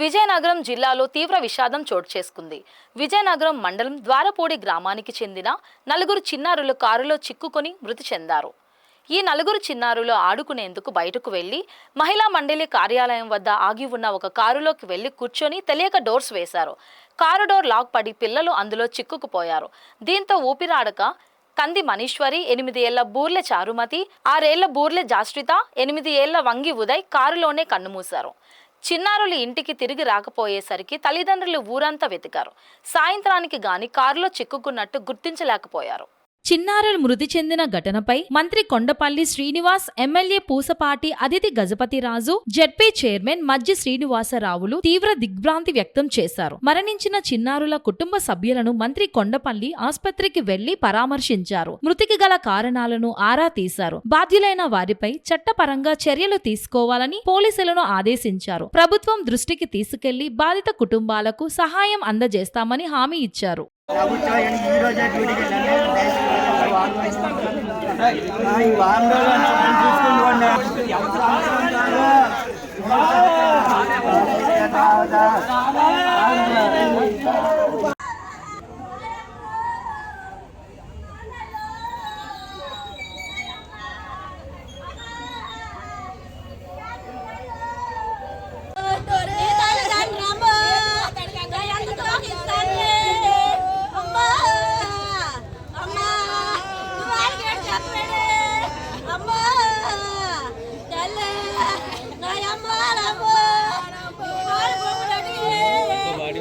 విజయనగరం జిల్లాలో తీవ్ర విషాదం చోటు చేసుకుంది. విజయనగరం మండలం ద్వారపూడి గ్రామానికి చెందిన నలుగురు చిన్నారులు కారులో చిక్కుకొని మృతి చెందారు. ఈ నలుగురు చిన్నారులు ఆడుకునేందుకు బయటకు వెళ్లి మహిళా మండలి కార్యాలయం వద్ద ఆగి ఉన్న ఒక కారులోకి వెళ్లి కూర్చొని తెలియక డోర్స్ వేశారు. కారు డోర్ లాక్ పడి పిల్లలు అందులో చిక్కుకుపోయారు. దీంతో ఊపిరాడక కంది మనీశ్వరి, 8 ఏళ్ల బూర్లె చారుమతి, 6 ఏళ్ల బూర్లె జాస్ట్రిత, 8 ఏళ్ల వంగి ఉదయ్ కారులోనే కన్నుమూశారు. చిన్నారులు ఇంటికి తిరిగి రాకపోయేసరికి తల్లిదండ్రులు ఊరంతా వెతికారు. సాయంత్రానికి గాని కారులో చిక్కుకున్నట్టు గుర్తించలేకపోయారు. చిన్నారులు మృతి చెందిన ఘటనపై మంత్రి Kondapalli Srinivas, MLA Pusapati Aditi Gajapathiraju, ZP chairman Majji శ్రీనివాసరావులు తీవ్ర దిగ్భ్రాంతి వ్యక్తం చేశారు. మరణించిన చిన్నారుల కుటుంబ సభ్యులను మంత్రి కొండపల్లి ఆస్పత్రికి వెళ్లి పరామర్శించారు. మృతికి గల కారణాలను ఆరా తీశారు. బాధ్యులైన వారిపై చట్టపరంగా చర్యలు తీసుకోవాలని పోలీసులను ఆదేశించారు. ప్రభుత్వం దృష్టికి తీసుకెళ్లి బాధిత కుటుంబాలకు సహాయం అందజేస్తామని హామీ ఇచ్చారు. ఈ వారం రోజులు చూసుకుంటూ